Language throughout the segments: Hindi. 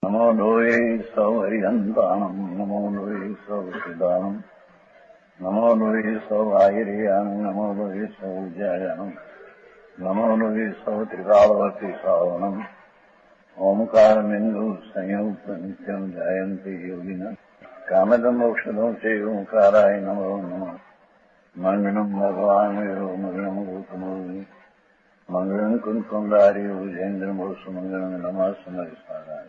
नमो लोये सौहरिहन्ताणम् नमो लोये सौचिदानम् नमो लोये सौभागिर्यानम् नमो लोये सौज्यायानम् नमो लोये सौत्रिकालवती सावनम् ओंकारमिन्दु संयुक्त नित्यम् जायन्ति योगिनः कामदम् मोक्षदम् चैव ओंकाराय नमो नमः मङ्गलम् भगवान् वीरो मङ्गलम् गौतमोऽपि मङ्गलम् कुन्कुमधारी भुजेन्द्रमोसुमङ्गलम् नमः समरिसाराय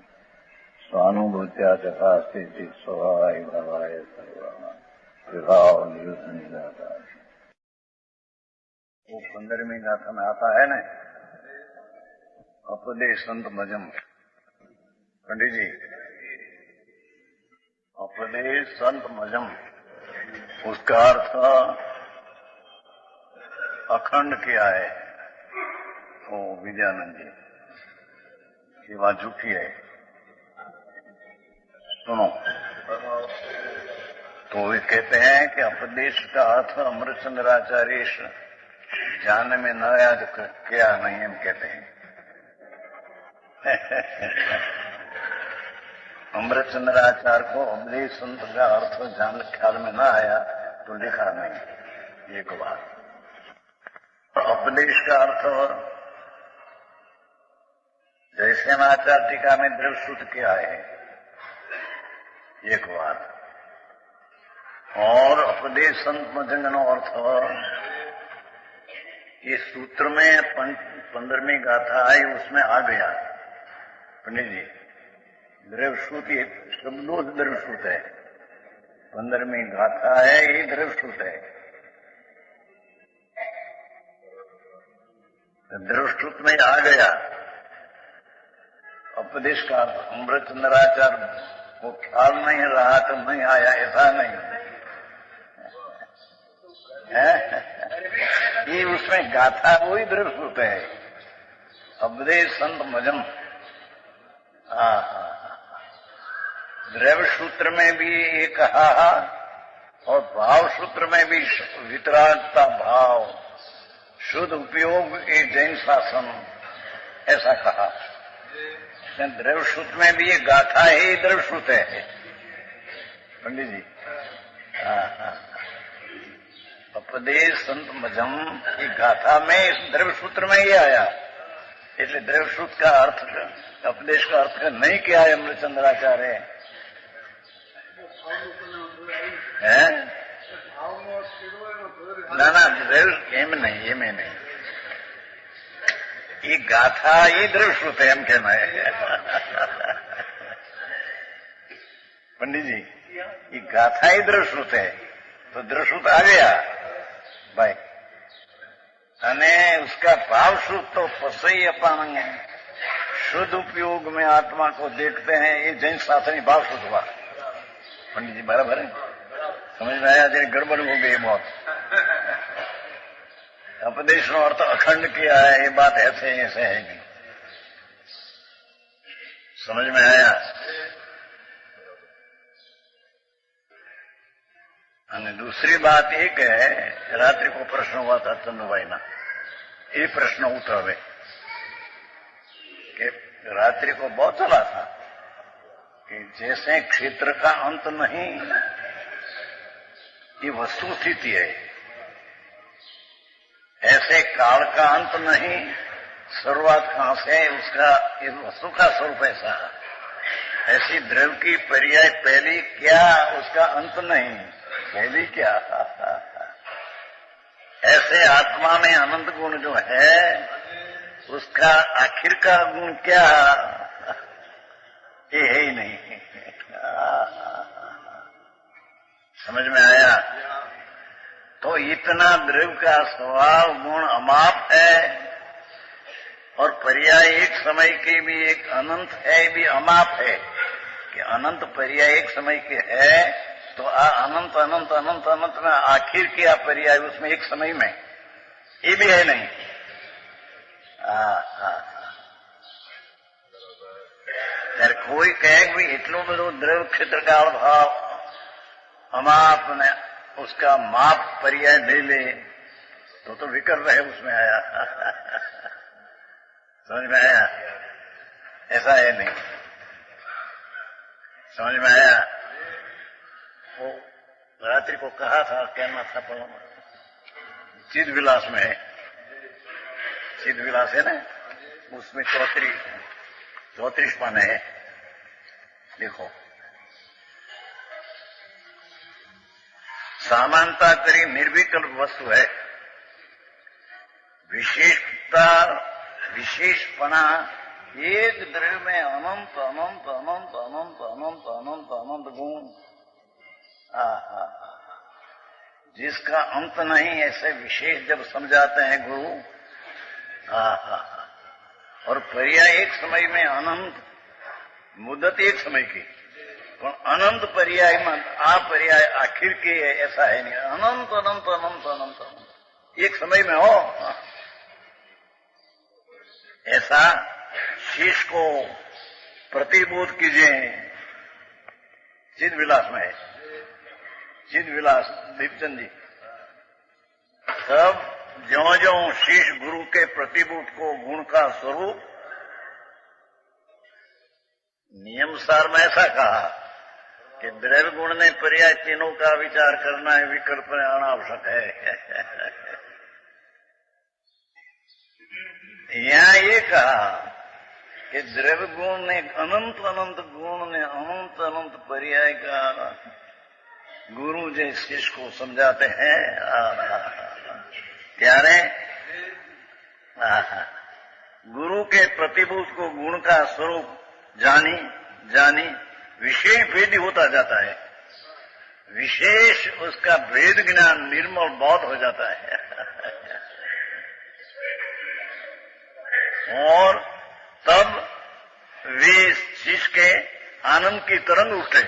स्वानुभूत्या चकास्ते स्वभावाय भवाय सर्वभाव नियुक्त निजाता। वो 15वीं गाथा में आता है ना, अपदेश संत मजम। पंडित जी, अपदेश संत मजम, उसका अर्थ अखंड किया है वो विद्यानंद जी की बात झूठी है। सुनो, तो वे कहते हैं कि उपदेश का अर्थ अमृतचंद्राचार्य जानने में न याद किया नहीं, हम कहते हैं। अमृतचंद्राचार्य को उपदेश संत का अर्थ जान ख्याल में न आया तो लिखा नहीं, एक बात। उपदेश का अर्थ जैसे आचार्य टीका में द्रवश्रुत किया है, एक बात। और उपदेश संत मजंगनो अर्थ इस सूत्र में 15वीं गाथा आई, उसमें आ गया। पंडित जी, द्रवश्रुत ये शब्दों से द्रवश्रुत है, 15वीं गाथा है, ये द्रवश्रुत है। द्रवश्रुत में आ गया उपदेश का अमृतचंद्राचार्य वो ख्याल नहीं रहा तो नहीं आया, ऐसा नहीं है। ये उसमें गाथा वही द्रवश्रुत है, उपदेश संत मजम। द्रव्य सूत्र में भी ये कहा और भाव सूत्र में भी वितरागता भाव शुद्ध उपयोग एक जैन शासन ऐसा कहा। द्रव्य सूत्र में भी ये गाथा है, द्रव्य सूत्र है पंडित जी। उपदेश संत मजम की गाथा में इस द्रव्य सूत्र में ही आया, इसलिए द्रव्य सूत्र का अर्थ उपदेश का अर्थ नहीं किया है अमृतचंद्राचार्य है। ना द्रव्य एम नहीं, ये में नहीं, ये गाथा ये द्रवश्रुत है, हम कहना है पंडित जी। ये गाथा ही द्रवश्रुत है, तो द्रवश्रुत आ गया भाई। अने उसका भावश्रुत तो पसई अपन शुद्ध उपयोग में आत्मा को देखते हैं, ये जैन शास्त्री भावश्रुत हुआ। पंडित जी बराबर है, समझ में आया? जैसे गड़बड़ हो गई बहुत। उपदेश नो अर्थ अखंड किया है, ये बात ऐसे है नहीं, समझ में आया? અને दूसरी बात एक है, रात्रि को प्रश्न हुआ था चंदुभाई ना, ये प्रश्न उठा हुए कि रात्रि को बहुत चला था कि जैसे क्षेत्र का अंत नहीं, ये वस्तु स्थिति है, ऐसे काल का अंत नहीं, शुरुआत कहां से उसका इस वस्तु का स्वरूप ऐसा, ऐसी द्रव्य की पर्याय पहली क्या, उसका अंत नहीं, पहली क्या। ऐसे आत्मा में अनंत गुण जो है, उसका आखिर का गुण क्या, ये है ही नहीं। समझ में आया? तो इतना द्रव्य का स्वभाव गुण अमाप है, और पर्याय एक समय के भी एक अनंत है, भी अमाप है कि अनंत पर्याय एक समय के है, तो अनंत अनंत अनंत अनंत में आखिर क्या पर्याय उसमें एक समय में, ये भी है नहीं। ત્યારે કોઈ કહે કે એટલો બધો દ્રવ્ય ક્ષેત્ર का अभाव अमाप ने उसका माप पर्याय ले ले तो विकर रहे उसमें आया। समझ में आया? ऐसा है नहीं। समझ में आया? वो रात्रि को कहा था, कहना था, पर चिद विलास में है, चिद विलास है ना, उसमें 34 पाने है। देखो, समानता करी निर्विकल्प वस्तु है, विशेषता विशेषपना एक द्रव्य में अनंत अनंत अनंत अनंत अनंत अनंत अनंत गुण, जिसका अंत नहीं, ऐसे विशेष जब समझाते हैं गुरु, और पर्याय एक समय में अनंत, मुद्दत एक समय की, पर अनंत पर्याय में पर्याय आखिर के है, ऐसा है नहीं। अनंत अनंत अनंत अनंत अनंत एक समय में हो, ऐसा शीश को प्रतिबोध कीजिए। चिद विलास में है, चिद विलास दीपचंद जी। तब ज्यों ज्यों शीश गुरु के प्रतिबोध को गुण का स्वरूप, नियम सार में ऐसा कहा कि द्रव्य गुण ने पर्याय तीनों का विचार करना है, विकल्प में अनावश्यक है। यहाँ ये कहा कि द्रव्य गुण ने अनंत अनंत गुण ने अनंत अनंत पर्याय का गुरु जैसे शिष्य को समझाते हैं। त्यारे गुरु के प्रतिभूत को गुण का स्वरूप जानी विशेष भेद होता जाता है, विशेष उसका भेद ज्ञान निर्मल बहुत हो जाता है। और तब वे शिष्य के आनंद की तरंग उठे।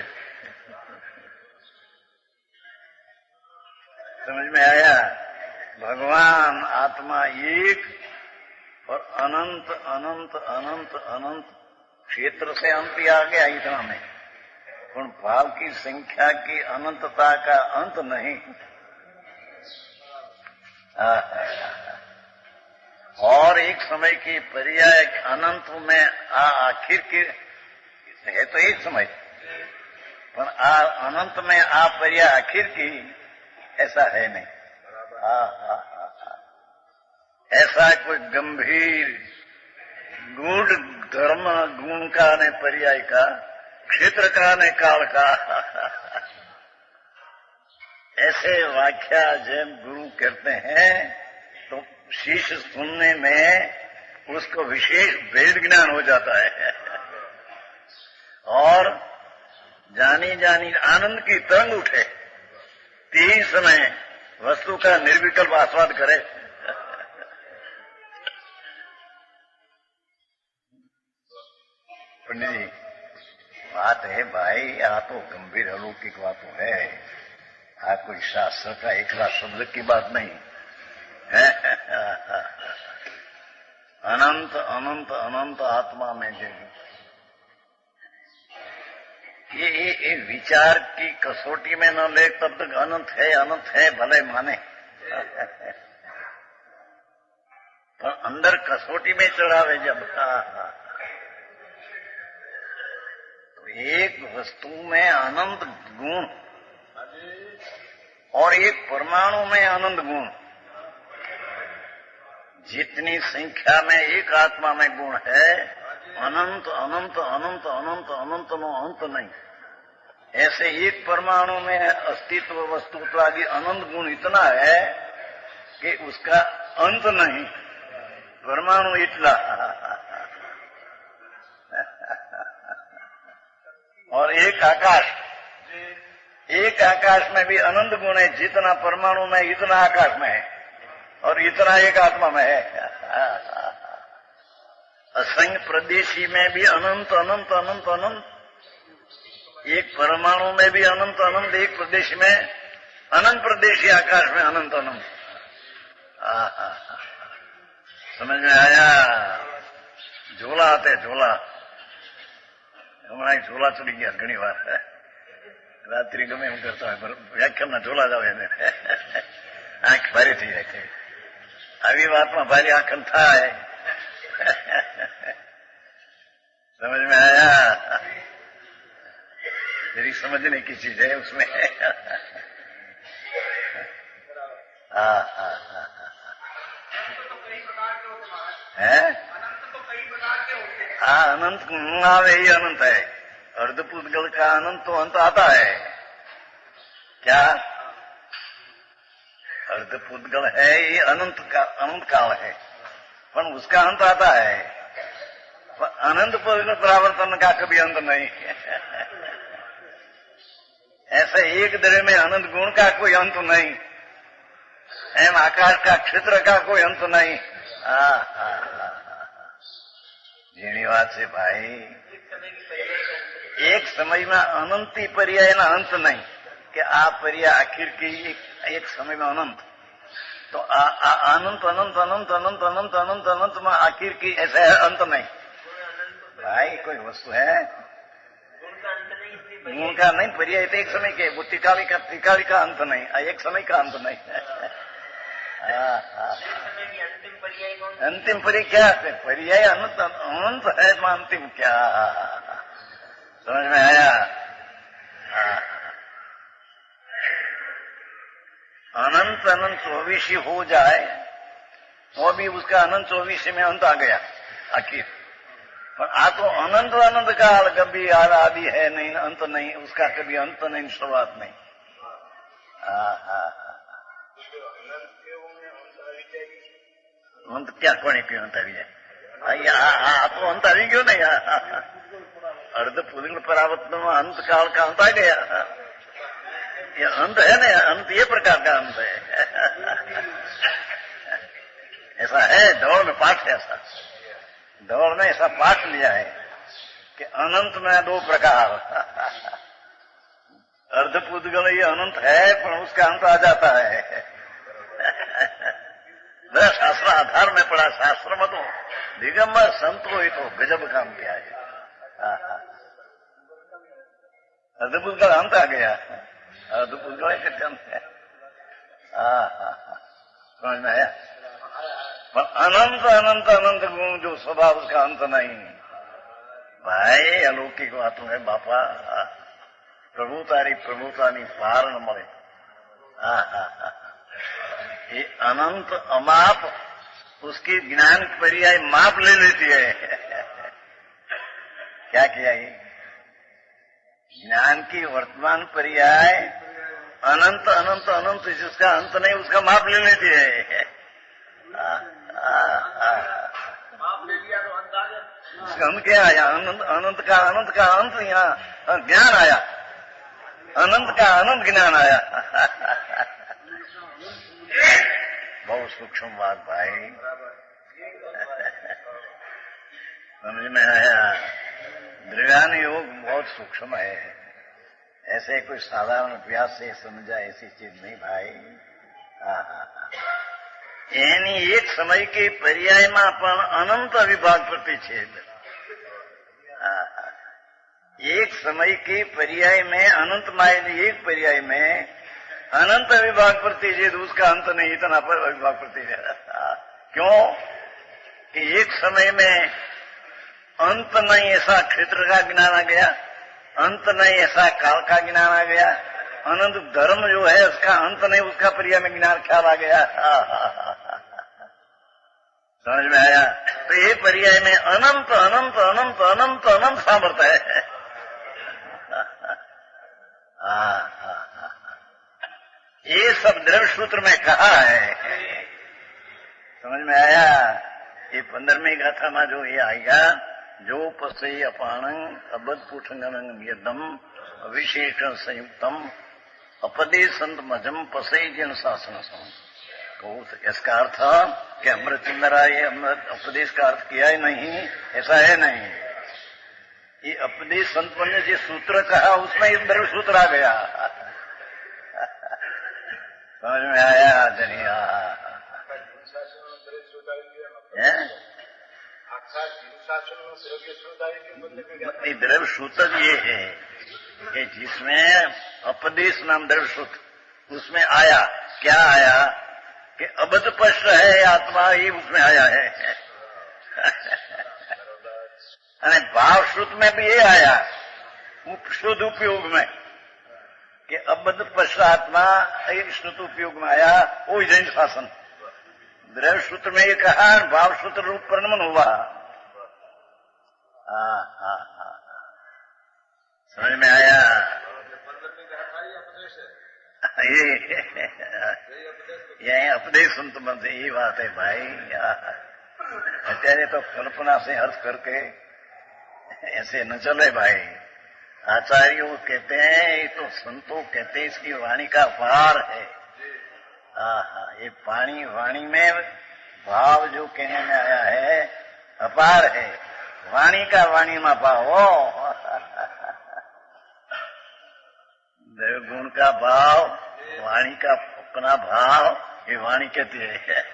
समझ में आया? भगवान आत्मा एक और अनंत अनंत अनंत अनंत, क्षेत्र से अंत ही आ गया इतना में, पर भाव की संख्या की अनंतता का अंत नहीं। और एक समय की पर्याय अनंत में आखिर की है तो एक समय, पर अनंत में पर्याय आखिर की ऐसा है नहीं। ऐसा कोई गंभीर गूढ़ धर्म गुण का ने पर्याय का, क्षेत्र का ने काल का, ऐसे व्याख्या जैन गुरु करते हैं तो शिष्य सुनने में उसको विशेष भेद ज्ञान हो जाता है और जानी आनंद की तरंग उठे, तीन समय वस्तु का निर्विकल्प आस्वाद करे। पंडित जी, बात है भाई, तो गंभीर अलौकिक बात है, कोई शास्त्र का एकला शब्द की बात नहीं है। अनंत अनंत अनंत आत्मा में जो ये विचार की कसौटी में न ले तब तक अनंत है भले माने, पर अंदर कसौटी में चढ़ावे जब, तो एक वस्तु में अनंत गुण और एक परमाणु में अनंत गुण, जितनी संख्या में एक आत्मा में गुण है, अनंत अनंत अनंत अनंत अनंत नो अंत नहीं। ऐसे एक परमाणु में अस्तित्व वस्तुत्व आदि अनंत गुण इतना है कि उसका अंत नहीं, परमाणु इतना। और एक आकाश में भी अनंत गुण है, जितना परमाणु में इतना आकाश में है और इतना एक आत्मा में है। असंख्य प्रदेशी में भी अनंत अनंत अनंत अनंत, एक परमाणु में भी अनंत अनंत, एक प्रदेश में अनंत प्रदेशी, आकाश में अनंत अनंत। समझ में आया? झोला आते झोला, हमारा झोला चढ़ी गया घनी बार, रात्रि गमे હું કરતો હોય, વ્યાખ્યામાં ઝોલા જાવ એને આંખ ભારે થઈ જાય છે। આવી વાતમાં ભારી આંખન થાય। समझ में आया? समझने की चीज है उसमें। है अनंत यही अनंत है। अर्धपुद्गल का अनंत तो अंत आता है क्या? अर्धपुद्गल है ये अनंत काल है, पर उसका अंत आता है। अनंत परावर्तन का कभी अंत नहीं। ऐसे एक द्रव्य में अनंत गुण का कोई अंत नहीं, एम आकाश का क्षेत्र का कोई अंत नहीं। जीनी बात से भाई, एक समय में अनंती पर्याय ना अंत नहीं कि आ पर्याय आखिर की एक समय में अनंत, तो अनंत अनंत अनंत अनंत अनंत अनंत अनंत में आखिर की ऐसा अंत नहीं भाई। कोई वस्तु है गुण का नहीं, पर्याय तो एक समय के, वो टिकाली का अंत नहीं, एक समय का अंत नहीं। अंतिम पर्याय क्या है? पर्याय अनंत अनंत है, अंतिम क्या? समझ में आया? अनंत अनंत 24 हो जाए तो भी उसका अनंत 24 में अंत आ गया आखिर। पर आ तो अनंत अनंत काल कभी आदि है नहीं, अंत नहीं, उसका कभी अंत नहीं, शुरुआत नहीं। अंत क्या कोने क्यों अंत આવી જાય? આ તો અંત આવી ગયો ને। अर्ध पुद्गल परावर्तन में अंत काल का अंत आ गया। ये अंत है ना, अंत ये प्रकार का अंत है। ऐसा है दौड़ में पाठ है, ऐसा दौड़ में ऐसा पाठ लिया है कि अनंत में दो प्रकार। अर्धपुद्गल ये अनंत है, पर उसका अंत आ जाता है। मेरा शास्त्र आधार में पड़ा, शास्त्र में तो दिगंबर संत हो तो गजब काम किया है। अर्धपुद्गल अंत आ गया, अर्धपुद्गल एक अंत है। समझ में आया? पर अनंत अनंत अनंत गुण जो स्वभाव उसका अंत नहीं भाई। अलौकिक बातों है बापा, प्रभुतानी पार न મળે। ये अनंत अमाप उसकी ज्ञान पर्याय माप ले लेती है। क्या किया ये? ज्ञान की वर्तमान पर्याय अनंत अनंत अनंत जिसका अंत नहीं उसका माप ले लेती है। उसका अंत क्या आया? अनंत का अंत यहाँ ज्ञान आया, अनंत का अनंत ज्ञान आया। बहुत सूक्ष्म बात भाई, समझ में आया? दृढ़ान योग बहुत सूक्ष्म है, ऐसे कोई साधारण अभ्यास से समझा ऐसी चीज नहीं भाई। એની એક સમય કે પર્યાયમાં પણ અનંત વિભાગ प्रतिच्छेद। एक समय के पर्याय में अनंत मायने एक पर्याय में अनंत विभाग प्रतिच्छेद, उसका अंत नहीं, इतना पर विभाग प्रतिच्छेद। क्यों कि एक समय में अंत नहीं ऐसा क्षेत्र का ज्ञान आ गया, अंत नहीं ऐसा काल का ज्ञान आ गया, अनंत धर्म जो है उसका अंत नहीं, उसका पर्याय में ज्ञान ख्याल आ गया। समझ में आया? तो ये पर्याय में अनंत अनंत अनंत अनंत अनंत सामर्थ्य है। ये सब द्रव्य सूत्र में कहा है। समझ में आया? ये 15वीं गाथा में जो ये आएगा, जो पसे अपाणंग अबद पुठंगन यदम विशेषण संयुक्तम अपदेशंत मजम पसे जन शासन सम। तो इसका अर्थ कि अमृत ये अमृत उपदेश का अर्थ किया ही नहीं, ऐसा है नहीं। ये उपदेश संतपन ने जो सूत्र कहा उसमें इस द्रव्य सूत्र आ गया। समझ में आया? जनिया द्रव्य सूत्र ये है कि जिसमें उपदेश नाम द्रव्य सूत्र उसमें आया, क्या आया कि अबध पश्च है आत्मा, ये उसमें आया है। भाव श्रुत में भी ये आया, शुद्ध उपयोग में कि अबद्ध पश्चात्मा श्रुत उपयोग में आया वो जैन शासन द्रव्य सूत्र में ये कहा भाव सूत्र रूप परिणमन हुआ। समझ में आया? ये उपदेश संत मन से यही बात है भाई। अत्यारे तो कल्पना से अर्थ करके ऐसे न चले भाई। आचार्यों कहते हैं, ये तो संतों कहते हैं इसकी वाणी का भार है। ये पानी वाणी में भाव जो कहने में आया है अपार है। वाणी का वाणी में भाव गुण का भाव, वाणी का अपना भाव, ये वाणी कहती है।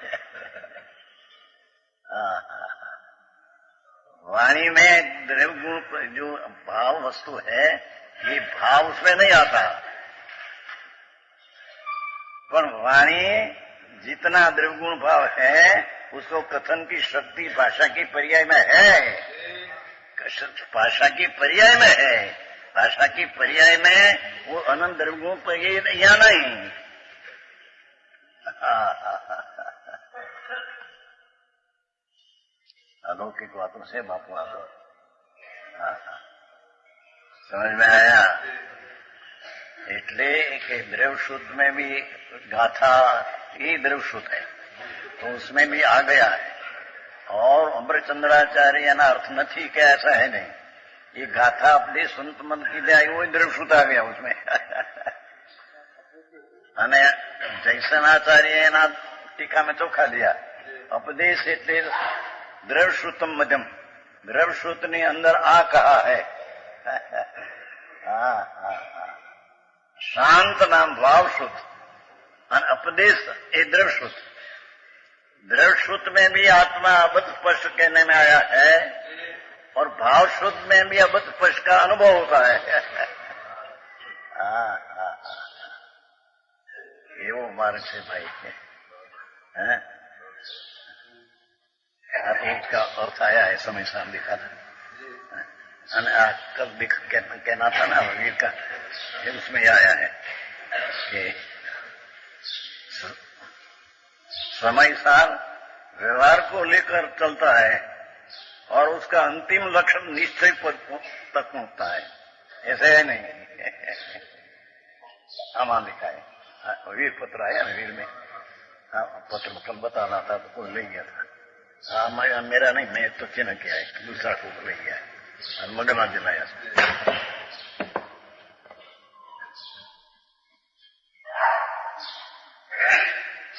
वाणी में द्रव्य गुण जो भाव वस्तु है, ये भाव उसमें नहीं आता। पर वाणी जितना द्रव्य गुण भाव है उसको कथन की शक्ति भाषा की पर्याय में है। भाषा की पर्याय में है। भाषा की पर्याय में वो अनंत द्रव्य गुण पर्याय या नहीं। अलौकिक बातों से बापू आप समझ में आया? એટલે કે द्रव्य शुद्ध में भी गाथा ही द्रव्य शुद्ध है, तो उसमें भी आ गया है। और अमृतचंद्राचार्य ना अर्थ नहीं क्या ऐसा है नहीं, ये गाथा अपने संत मन की दे आई वो द्रव्य शुद्ध आ गया उसमें। અને જૈસનાચાર્ય એના ટીકા में ચોખા दिया उपदेश એટલે द्रव्य शुद्धम मध्यम। द्रव्य शुद्ध ने अंदर आ कहा है। शांत नाम भाव शुद्ध और उपदेश ये द्रव्य शुद्ध। द्रव्य शुद्ध में भी आत्मा अबद्ध स्पर्श कहने में आया है और भाव शुद्ध में भी अबद्ध स्पर्श का अनुभव होता है। ये वो मार्ग से भाई है। का अर्थ आया है, समय साम दिखा था। कल कहना था ना वीर का, उसमें आया है कि समय सार व्यवहार को लेकर चलता है और उसका अंतिम लक्ष्य निश्चय तक पहुंचता है। ऐसे है नहीं। आमान लिखा है, वीर पत्र आया ना वीर में। पत्र कल बताना था तो कोई ले गया था। मेरा नहीं, मैं तो चिन्ह किया है, दूसरा को ले गया है और मगना दिलाया।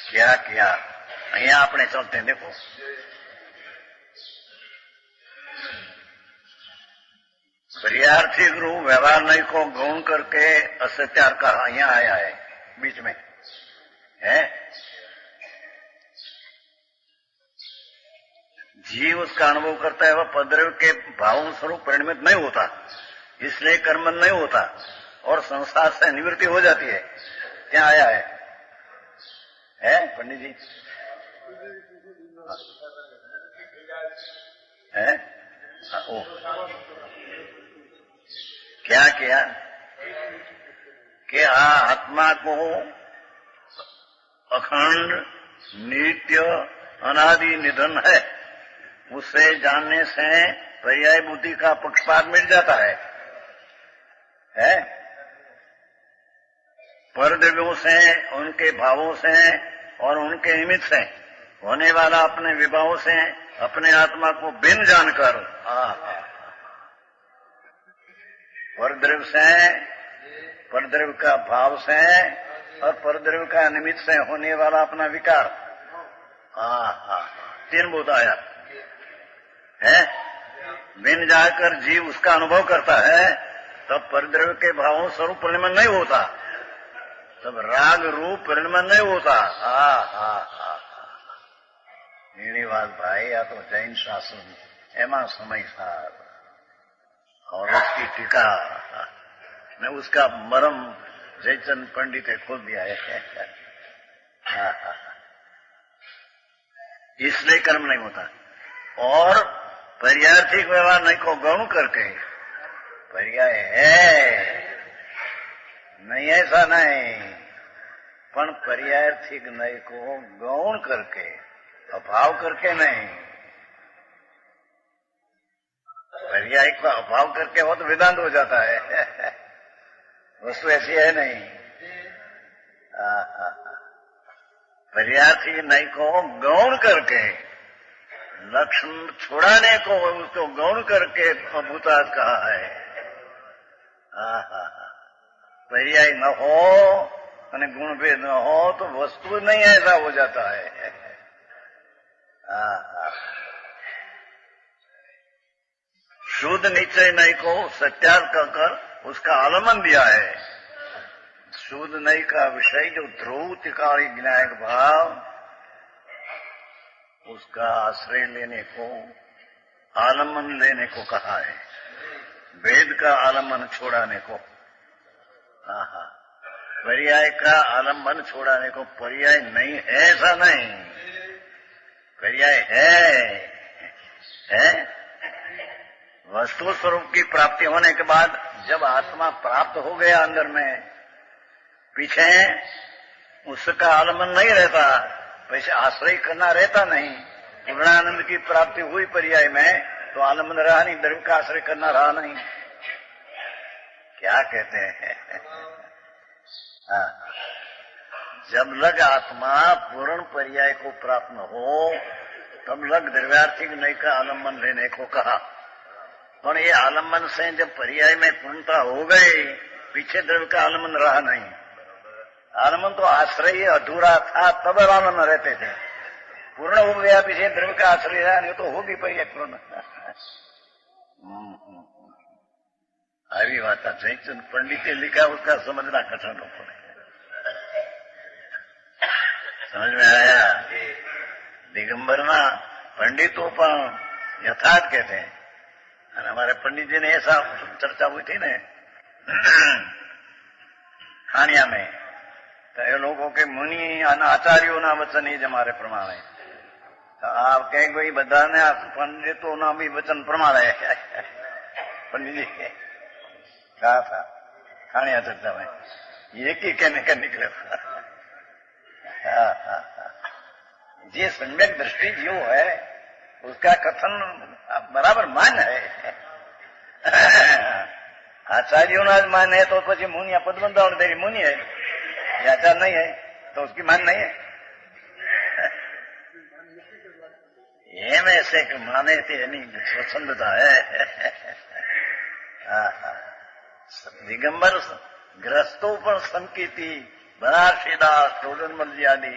क्या किया અહીંયા આપણે चलते हैं। देखो पर्यार्थी गुरु व्यवहार नहीं को गौण करके असत्यार का यहाँ आया है बीच में है। जीव उसका अनुभव करता है, वह पद्रव्य के भावों स्वरूप परिणमित नहीं होता, इसलिए कर्म नहीं होता और संसार से निवृत्ति हो जाती है। क्या आया है पंडित जी? है ओ क्या किया कि आत्मा को अखंड नित्य अनादि निधन है, उसे जानने से पर्याय बुद्धि का पक्षपात मिट जाता है। परद्रव्यों से, उनके भावों से और उनके निमित्त से होने वाला अपने विभावों से अपने आत्मा को भिन्न जानकर परद्रव्य से, परद्रव्य का भाव से और परद्रव्य का निमित्त से होने वाला अपना विकार, तीन बोध आया है। भिन्न जाकर जीव उसका अनुभव करता है, तब परद्रव्य के भावों स्वरूप परिणमन नहीं होता, तब राग रूप परिणमन नहीं होता। मेरी बात भाई, या तो जैन शासन एमा समय सार और उसकी टीका में उसका मरम जयचंद पंडित ने खोल दिया है। इसलिए कर्म नहीं होता और पर्यार्थिक व्यवहार नहीं को गौण करके पर्याय है नहीं ऐसा नहीं, पण पर्यायर्थी नय को गौण करके, अभाव करके नहीं। पर्याय का अभाव करके हो तो वेदांत हो जाता है। वस्तु ऐसी है नहीं। पर्यायर्थी नय को गौण करके, लक्षण छुड़ाने को उसको गौण करके भूताद कहा है। पर्याय न हो અને गुण भेद न हो तो वस्तु नहीं ऐसा हो जाता है। शुद्ध निश्चय नहीं को सत्यार्थ कर उसका आलम्बन दिया है। शुद्ध नहीं का विषय जो ध्रुव तिकाली ज्ञायक भाव, उसका आश्रय लेने को, आलम्बन लेने को कहा है। वेद का आलम्बन छोड़ाने को, पर्याय का आलम्बन छोड़ाने को। पर्याय नहीं है ऐसा नहीं, पर्याय है। वस्तु स्वरूप की प्राप्ति होने के बाद जब आत्मा प्राप्त हो गया अंदर में, पीछे उसका आलम्बन नहीं रहता, वैसे आश्रय करना रहता नहीं। पूर्णानंद की प्राप्ति हुई पर्याय में तो आलम्बन रहा नहीं, द्रव्य का आश्रय करना रहा नहीं। क्या कहते हैं? जब लग आत्मा पूर्ण पर्याय को प्राप्त न हो, तब लग द्रव्यार्थी नय का आलम्बन लेने को कहा। और ये आलम्बन से जब पर्याय में पूर्णता हो गई, पीछे द्रव्य का आलम्बन रहा नहीं। आलम्बन तो आश्रय अधूरा था, तब आलम्बन रहते थे। पूर्ण हो गया, पीछे द्रव्य का आश्रय रहा नहीं तो होगी पर्याय पूर्ण। આવી વાત જયચંદ પંડિતે लिखा, उसका समझना कठिन हो पड़े। समझ में आया? दिगंबरना पंडितों पर यथार्थ कहते हैं। और हमारे पंडित जी ने ऐसा चर्चा हुई थी न खानिया में, तो ये लोगों के मुनि आचार्यों ना वचन ही हमारे प्रमाण है। तो आप कहें कोई बधाने पंडितों ना भी वचन प्रमाण है। पंडित जी कहा था खानिया चर्चा में, एक ही कहने का निकले। ये सम्यक दृष्टि जो है उसका कथन बराबर मान है। आचार्यों ना मान है तो પછી मुनिया पद्मंदा और तेरी मुनि है, ये आचार नहीं है तो उसकी मान नहीं है। ये में से माने थे नहीं स्वच्छंदता है। दिगंबर ग्रस्तों पर संकीति, बनारसीदास, टोडरमल आदि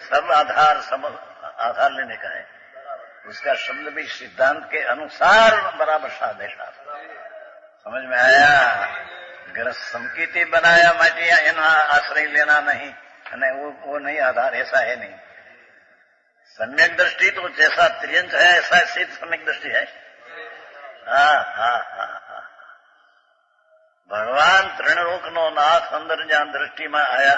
सब आधार लेने का है। उसका शब्द भी सिद्धांत के अनुसार बराबर साध है। समझ में आया? ग्रस्त संकीति बनाया माटिया, एना आश्रय लेना नहीं, वो नहीं आधार, ऐसा है नहीं। सम्यक दृष्टि तो जैसा त्रियंच है ऐसा सिद्ध सम्यक दृष्टि है। भगवान त्रिणलोक नो नाथ अंदर ज्ञान दृष्टि में आया।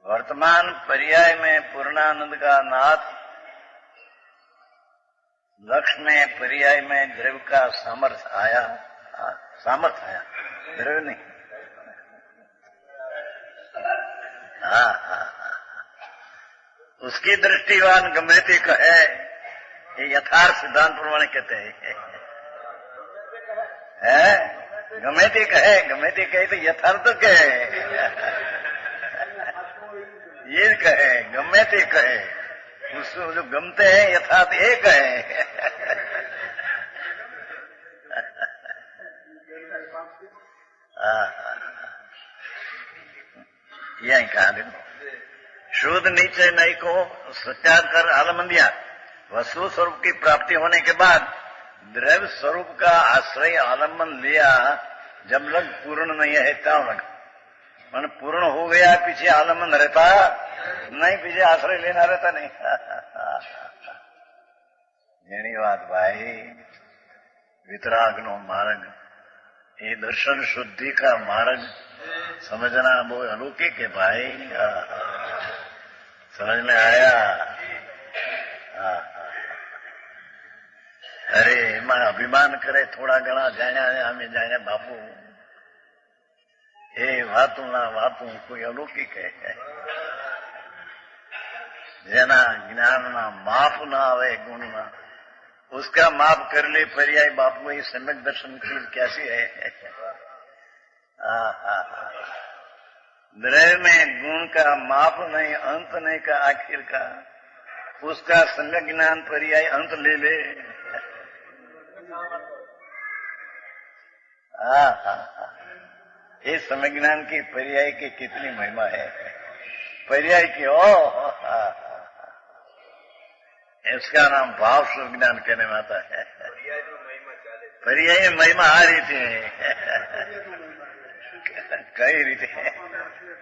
वर्तमान पर्याय में पूर्णानंद का नाथ, लक्ष्य में पर्याय में द्रव्य का सामर्थ्य आया, द्रव्य नहीं। उसकी दृष्टिवान गम्यति कहे, ये यथार्थ सिद्धांत प्रमाण कहते हैं। गम्यति कहे तो यथार्थ कहे, ये कहे गम्यति कहे, उसको जो गमते हैं यथार्थ एक है। यही कहा देखो, शुद्ध निश्चय नहीं को सत्याग कर आलम्बन दिया। वस्तु स्वरूप की प्राप्ति होने के बाद द्रव्य स्वरूप का आश्रय आलम्बन लिया। जब लग पूर्ण नहीं है तब लग, मन पूर्ण हो गया, पीछे आलम्बन रहता नहीं, पीछे आश्रय लेना रहता नहीं। જેની વાત ભાઈ, वितरागનો मार्ग, ये दर्शन शुद्धि का मार्ग समझना बहुत अलौकिक है भाई। समझ में आया? अरे एમાં અભિમાન કરે થોડા ઘણા જાણ્યા અમે જાણ્યા બાપુ એ વાતું ના વાતું કોઈ અલૌકિક હે જેના જ્ઞાનના માપ ના આવે ગુણના उसका माप कर ले पर्याय बापू ये सम्यक दर्शन की कैसी है द्रव्य में गुण का माप नहीं अंत नहीं का आखिर का उसका सम्यक ज्ञान पर्याय अंत ले ले ये सम्यक ज्ञान की पर्याय की कितनी महिमा है पर्याय की इसका नाम भाव शुभ ज्ञान कहने में आता है पर्याय महिमा आ रही थी कई रीते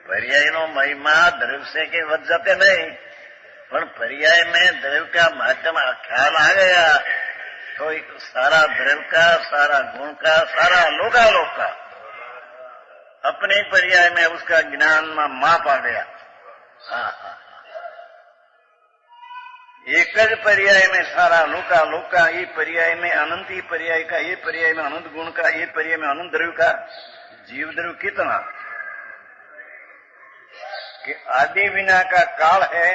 पर्याय नो महिमा द्रव्य से के वध जाते नहीं पर पर्याय में द्रव्य का महत्व ख्याल आ गया तो एक सारा द्रव्य का सारा गुण का सारा लोकालोक का अपने पर्याय में उसका ज्ञान में माप आ गया एक ज पर्याय में सारा लोकालोक का ये पर्याय में अनंत ही पर्याय का ये पर्याय में अनंत गुण का ये पर्याय में अनंत द्रव्य का जीव द्रव्य कितना कि आदि विना का काल है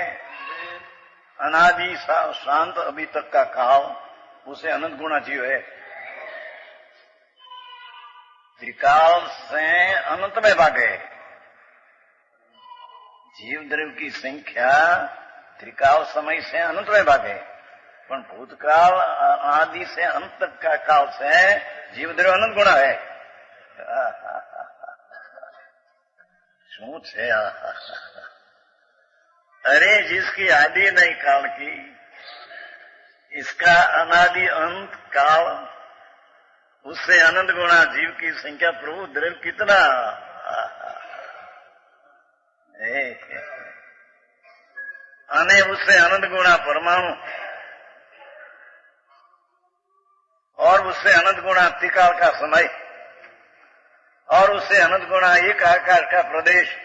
अनादि शांत अभी तक का काल उसे अनंत गुणा जीव है त्रिकाल से अनंत में भागे जीव द्रव्य की संख्या त्रिकाल समय से अनंत में भागे पर भूतकाल आदि से अंत तक का काल से जीव द्रव्य अनंत गुणा है शू छे अरे जिसकी आदि नहीं काल की इसका अनादि अंत काल उससे अनंत गुणा जीव की संख्या प्रभु द्रव्य कितना अने उससे अनंत गुणा परमाणु और उससे अनंत गुणा त्रिकाल का समय और उससे अनंत गुणा एक आकाश का प्रदेश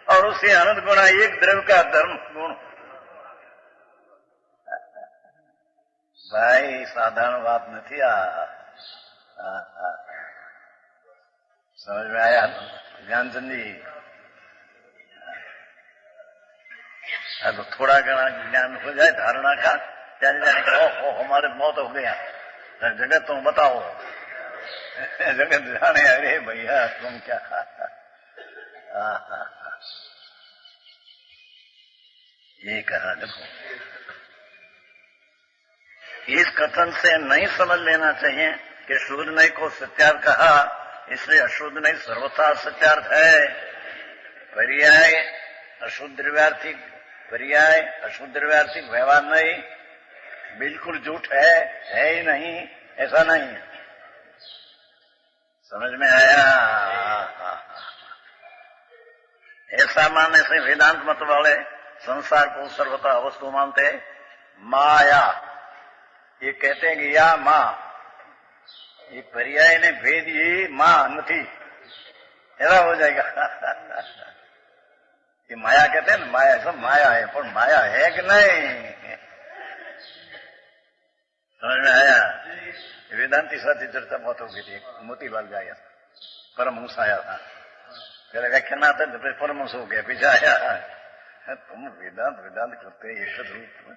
और उससे अनंत गुणा एक द्रव्य का धर्म गुण भाई साधारण बात नहीं समझ में आया ज्ञानचंद जी तो थोड़ा घना ज्ञान हो जाए धारणा का जाने जाने का ओ हमारे मौत हो गया जगत तुम बताओ जगत जाने अरे भैया तुम क्या ये कहा देखो इस कथन से नहीं समझ लेना चाहिए कि शुद्ध नहीं को सत्यार्थ कहा इसलिए अशुद्ध नहीं सर्वथा सत्यार्थ है पर्याय अशुद्ध द्रव्यार्थिक पर्याय अशुद्ध द्रव्यार्थिक व्यवहार नहीं बिल्कुल झूठ है ही नहीं ऐसा नहीं है समझ में आया ऐसा मानने से वेदांत मत वाले संसार को सर्वथा वस्तु मानते माया ये कहते हैं कि या मां ये पर्याय ने भेद ये मां नहीं ऐसा हो जाएगा ये माया कहते हैं ना माया सब माया है पर माया है कि नहीं समझ में आया वेदांती साथी चर्चा बहुत हो गई थी मोतीलाल जाया परमहंस आया था पहले व्याख्यान आता तो फिर परमहंस हो गया पीछे आया तुम वेदांत वेदांत करते एक रूप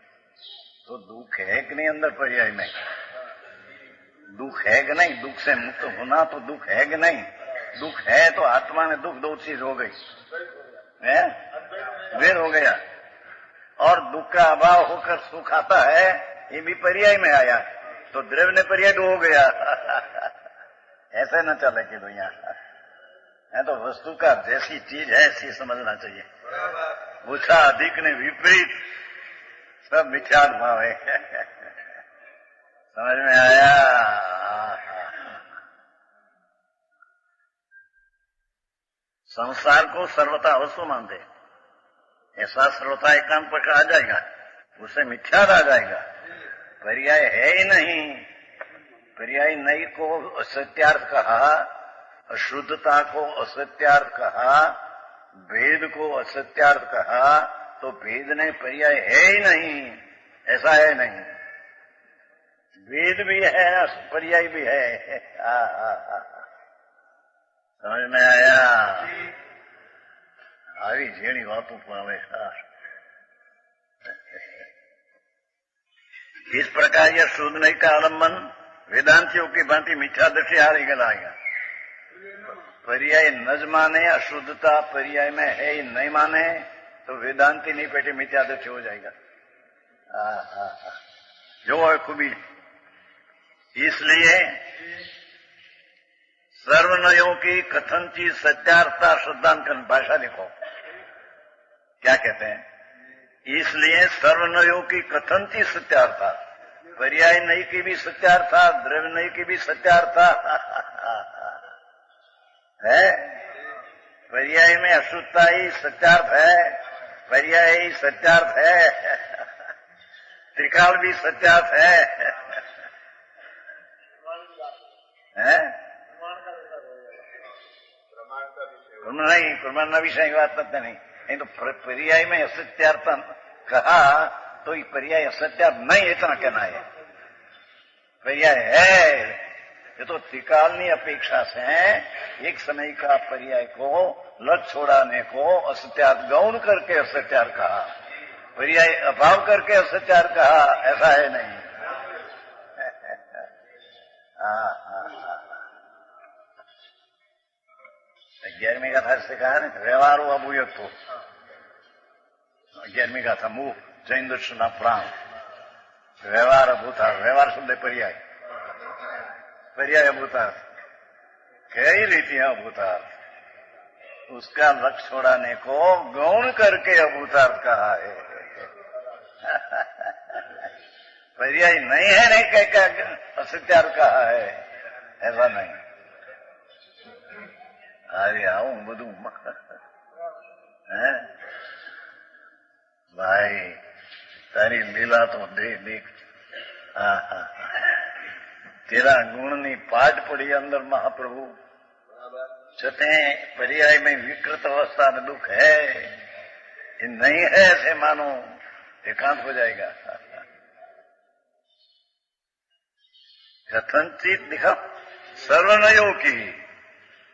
तो दुख है कि नहीं अंदर पर्याय में दुख है कि नहीं दुख से मुक्त होना तो दुख है कि नहीं दुख है तो आत्मा में दुख दो चीज हो गई है वेर हो गया और दुख का अभाव होकर सुख आता है ये भी पर्याय में आया तो द्रव्य ने पर्याय हो गया ऐसे न चले कि दुनिया है तो वस्तु का जैसी चीज है ऐसी समझना चाहिए ओछा अधिक ने विपरीत सब मिथ्यात्व भाव है समझ में आया संसार को सर्वथा वस्तु मानते ऐसा सर्वथा एकांत पर आ जाएगा उसे मिथ्यात्व आ जाएगा पर्याय है ही नहीं पर्याय नहीं को असत्यार्थ कहा अशुद्धता को असत्यार्थ कहा भेद को असत्यार्थ कहा तो भेद ने पर्याय है ही नहीं ऐसा है नहीं वेद भी है, पर्याय भी है। समझ में आया? આવી ઝીણી વાતો પણ હવે इस प्रकार यह शुद्ध नहीं का आलम्बन वेदांतियों की भांति मिथ्या दृष्टि हारी गलाएगा। पर्याय नज माने, अशुद्धता पर्याय में है ही नहीं माने तो वेदांति नहीं पेटे मिथ्या दृष्टि हो जाएगा। जो है खूबी। इसलिए सर्वनयों की कथनची सत्यार्थता श्रद्धांकन भाषा देखो क्या कहते हैं। इसलिए सर्वनयों की कथनची सत्यार्था, पर्याय नई की भी सत्यार्था, द्रव्य नई की भी सत्यार्था है। पर्याय में अशुद्धता ही सत्यार्थ है, पर्याय ही सत्यार्थ है, त्रिकाल भी सत्यार्थ है। नहीं, प्रमाण विषय की बात करते नहीं तो पर्याय में असत्यार्थ कहा तो ये पर्याय असत्यार्थ नहीं इतना कहना है। पर्याय है ये तो त्रिकालनी अपेक्षा से एक समय का पर्याय को लट छोड़ाने को असत्यार्थ गौण करके असत्यार्थ कहा, पर्याय अभाव करके असत्यार्थ कहा, ऐसा है नहीं। 11वीं गाथा से कहा ना व्यवहारो अभूयत्व। 11वीं गाथा मुख जैन दर्शन प्राण व्यवहार अभूतार्थ। व्यवहार शब्द पर्याय, पर्याय अभूतार्थ। कई रीतियां अभूतार्थ, उसका लक्ष्य छोड़ाने को गौण करके अभूतार्थ कहा है। पर्याय नहीं है नहीं कह क्या असत्यार्थ कहा है, ऐसा नहीं। अरे आऊं બધું भाई तारी लीला तो देख तेरा गुणनी पाठ पड़ी अंदर महाप्रभु छते पर्याय में विकृत अवस्था में दुख है, ये नहीं है ऐसे मानो एकांत हो जाएगा। कथनचित दिखा सर्वनयों की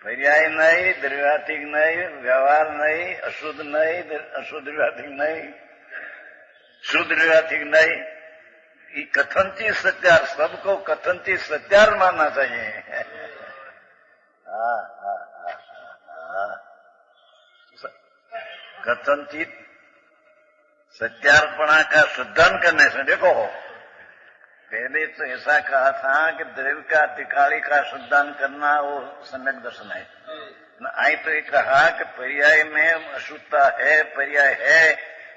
पर्याय नहीं, द्रव्यार्थिक नहीं, व्यवहार नहीं, अशुद्ध नहीं, अशुद्ध द्रव्यार्थिक नहीं, शुद्ध द्रव्यार्थिक नहीं, ये कथनचित सत्यार्थ, सबको कथनचित सत्यार्थ मानना चाहिए। कथनचित सत्यार्पणा का सिद्धांत करने से देखो पहले तो ऐसा कहा था कि द्रव्य का त्रिकाली का सिद्धांत करना वो सम्यक दर्शन है। आई तो ये कहा कि पर्याय में अशुद्धता है, पर्याय है,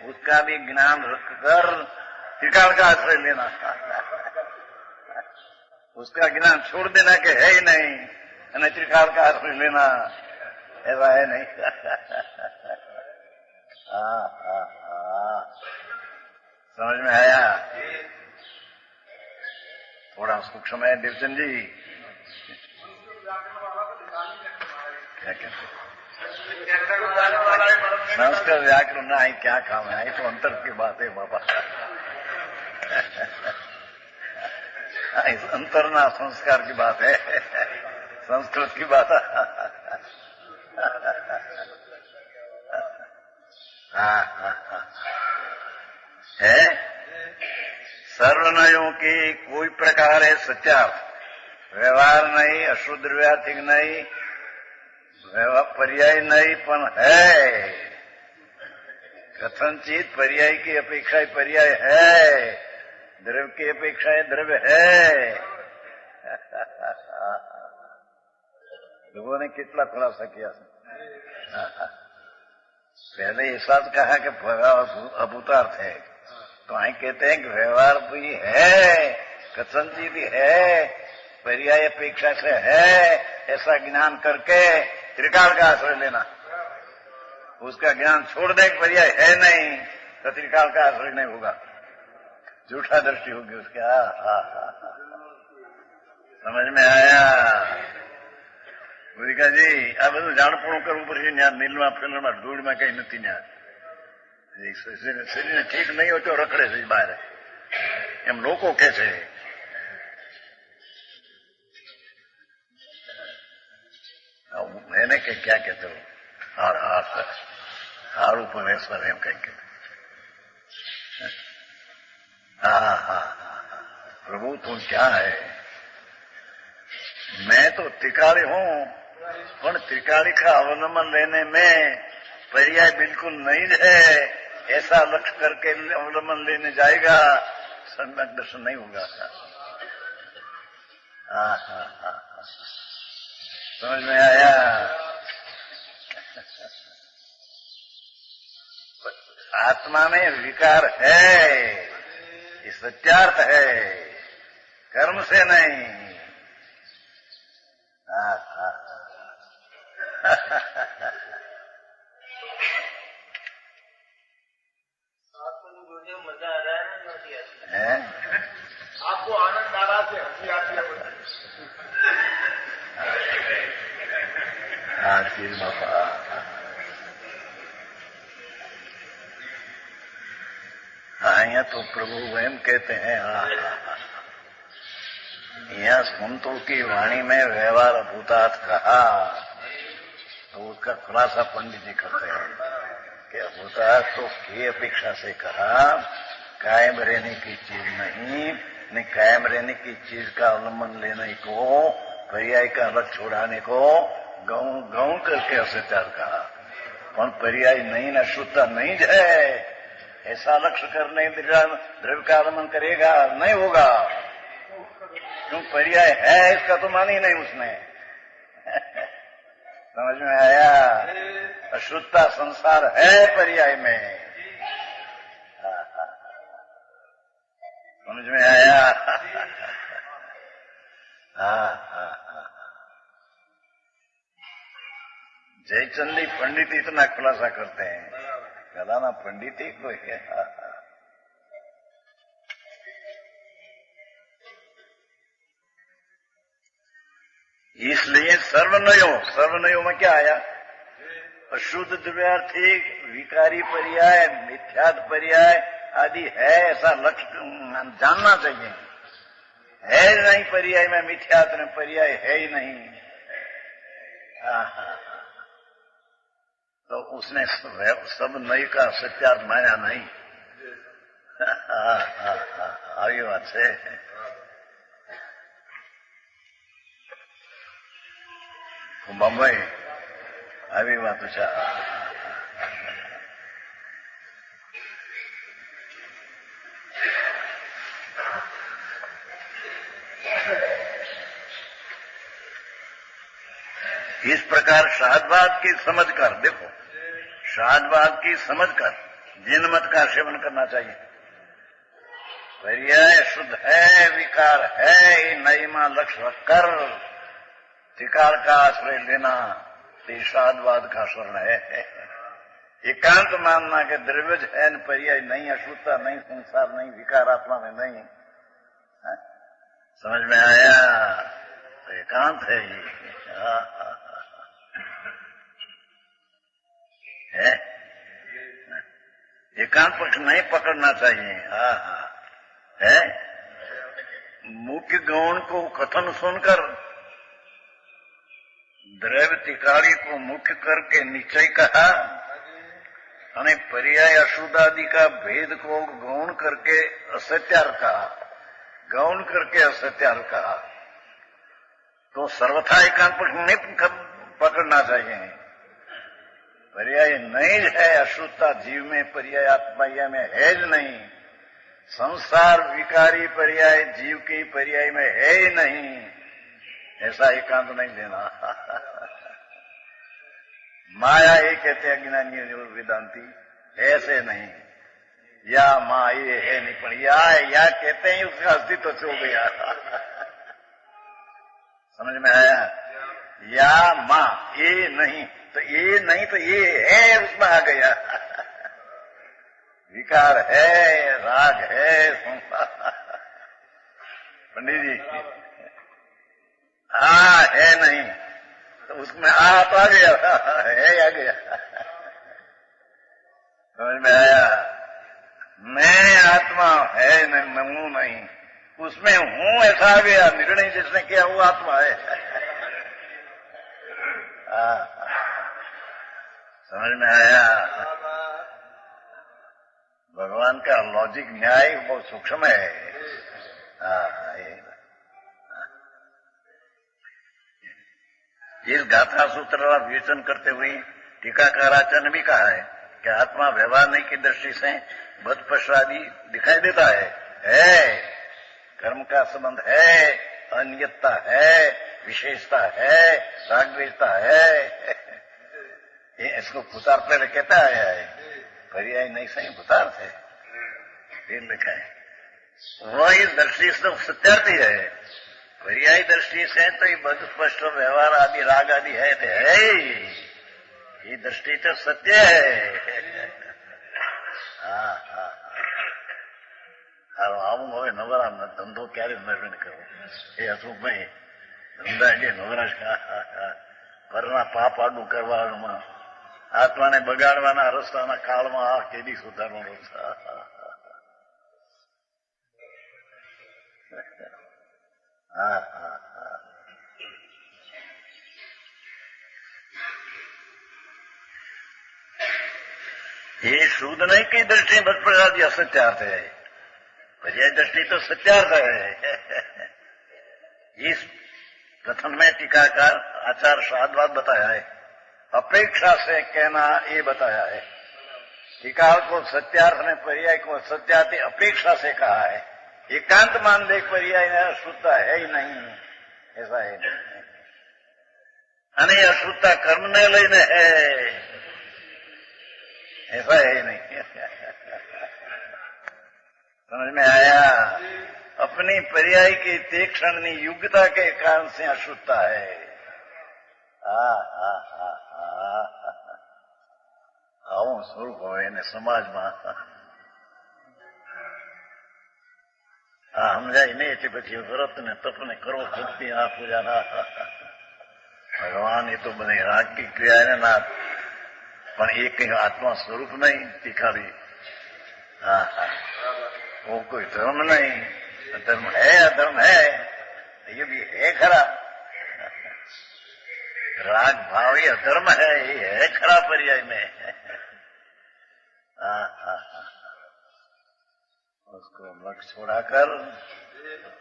उसका भी ज्ञान रखकर त्रिकाल का आश्रय लेना, उसका ज्ञान छोड़ देना कि है ही नहीं और त्रिकाल का आश्रय लेना, ऐसा है नहीं। समझ में आया? थोड़ा सूक्ष्म है देवचंद जी। क्या कहते संस्कृत व्याकरण ना आई क्या काम है, आई तो अंतर की बात है बाबा। अंतर ना संस्कार की बात है, संस्कृत की बात है। सर्वनयों की कोई प्रकार है सत्यार्थ, व्यवहार नहीं, अशुद्ध द्रव्यार्थिक नहीं, पर्याय नहीं पण है। कथनचित पर्याय की अपेक्षा पर्याय है, द्रव्य की अपेक्षा द्रव्य है। लोगों ने कितना खुलासा किया। पहले ऐसा कहा कि अभूतार्थ है, तो आई कहते हैं कि व्यवहार भी है, कथनचित भी है, पर्याय अपेक्षा से है, ऐसा ज्ञान करके त्रिकाल का आश्रय लेना। उसका ज्ञान छोड़ दे कि पर्याय है नहीं तो त्रिकाल का आश्रय नहीं होगा, झूठा दृष्टि होगी उसकी। समझ में आया? ભૂરિકા जी આ બધું જાણપણું કરવું પડશે। ત્યાં નીલમાં ફિલ્મમાં ધૂળમાં કઈ નથી। ત્યાં શરીર ઠીક નહીં હોય તો રખડે છે બહાર, એમ લોકો કે છે। मैंने क्या कहते हो हार उपमेश्वर एम कहीं कहते प्रभु तुम क्या है मैं तो त्रिकाली हूं पर त्रिकाली का अवलंबन लेने में पर्याय बिल्कुल नहीं है ऐसा लक्ष्य करके अवलंबन लेने जाएगा सम्यक दर्शन नहीं होगा। समझ में आया। आत्मा में विकार है ये सत्यार्थ है कर्म से नहीं। मजा आ रहा है आपको आनंद आ रहा से हंसी आती है बापा यहाँ तो प्रभु एम कहते हैं यहाँ संतों की वाणी में व्यवहार भूतात् कहा तो उसका खुलासा पंडित जी करते हैं कि भूतात् तो की अपेक्षा से कहा कायम रहने की चीज नहीं कायम रहने की चीज का अवलंबन लेने को पर्याय का अलग छोड़ाने को गौ करके असत्यार कहा पर पर्याय नहीं न शुद्धता नहीं है ऐसा लक्ष्य करने द्रव्य का अवलंबन करेगा नहीं होगा क्यों पर्याय है इसका तो मान ही नहीं उसने। समझ में आया। अशुद्धता संसार है पर्याय में। समझ में आया। जयचंदी पंडित इतना खुलासा करते हैं कदाना पंडित ही कोई है। इसलिए सर्वनयों में क्या आया अशुद्ध द्रव्यार्थी विकारी पर्याय मिथ्यात्व पर्याय आदि है ऐसा लक्ष्य जानना चाहिए। है नहीं पर्याय में मिथ्यात्व में पर्याय है ही नहीं। तो उसने सब नई का सत्यार्थ माना नहीं। આવી વાત છે। बम्बई આવી વાત છે। इस प्रकार शाहदवाद की समझकर देखो शाहदवाद की समझकर जिन मत का सेवन करना चाहिए। पर्याय शुद्ध है विकार है नई मां लक्ष्य रखकर त्रिकाल का आश्रय लेना ये शाहदवाद का शरण है। एकांत मानना के द्रव्यज है पर्याय नहीं अशुद्धता नहीं संसार नहीं विकार आत्मा में नहीं। समझ में आया। तो एकांत है ये है एकांत पक्ष नहीं पकड़ना चाहिए। है मुख्य गौण को कथन सुनकर द्रव्य त्रिकाली को मुख्य करके निश्चय कहा અને पर्याय अशुद्ध आदि का भेद को गौण करके असत्यार कहा गौण करके असत्यार कहा तो सर्वथा एकांत पक्ष नहीं पकड़ना चाहिए। पर्याय नहीं है अशुद्धता जीव में पर्याय आत्मा में है ज नहीं। संसार विकारी पर्याय जीव के पर्याय में है ही नहीं। ऐसा एकांत नहीं लेना। माया ये कहते हैं अज्ञानी वेदांती ऐसे नहीं या माँ ये है नहीं पर या कहते हैं उसका अस्तित्व हो गया। समझ में आया। या माँ ये नहीं तो ये है उसमें आ गया। विकार है राग है संसार। पंडित जी है नहीं तो उसमें तो आ गया है आ गया। समझ में आया। मैं आत्मा है नहीं हूं नहीं उसमें हूं ऐसा आ गया। निर्णय जिसने किया वो आत्मा है। समझ में आया? भगवान का लॉजिक न्याय बहुत सूक्ष्म है। इस गाथा सूत्र का विवेचन करते हुए टीकाकाराचार्य ने भी कहा है कि आत्मा व्यवहार की दृष्टि से बदपश्वादी दिखाई देता है, कर्म का संबंध है, अनियतता है, विशेषता है, रागद्वेषता है। ये इसको भूतार्थ पहले कहता आया है, पर्याय नहीं सही भूतार्थ है, फिर लिखा है। वह इस दृष्टि से सत्यार्थी है। पर्यायी दृष्टि से तो ये बदस्पष्ट व्यवहार आदि राग आदि है तो है, ये दृष्टि तो सत्य है। આવું હવે નવરા ધંધો ક્યારે નવીન કરવો એ હસુભાઈ ધંધા જે નવરા પરના પાપ આડું કરવાના આત્માને બગાડવાના રસ્તાના કાળમાં આ કેદી સુધારવાનો ये शुद्ध नहीं की दृष्टि बदप्रसादी असत्यार्थ है, पर्याय दृष्टि तो सत्यार्थ है। इस प्रथम में टीकाकार आचार्य साधवाद बताया है, अपेक्षा से कहना ये बताया है। टीकार को सत्यार्थ ने पर्याय को सत्यार्थ अपेक्षा से कहा है। एकांत मान दे पर्याय ने अशुद्धता है ही नहीं, ऐसा है नहीं। अने अशुद्धता कर्म ने लईने है, ऐसा है नहीं। समझ में आया? अपनी पर्याय की तीक्ष्ण युगता के कारण से अशुद्धता है। આવું સ્વરૂપ હોય એને સમાજમાં સમજાય નહીં એટલે પછી વ્રત ને તપ ને કરો ભક્તિ આ પૂજા ના ભગવાન એ તો બધી રાગી ક્રિયા એને ના પણ એ કઈ આત્મા સ્વરૂપ નહીં તીખાવી। वो कोई धर्म नहीं, धर्म है अधर्म है, ये भी है खरा। राग भाव ये अधर्म है, ये है खरा पर्याय में। उसको लक्ष्य छोड़ाकर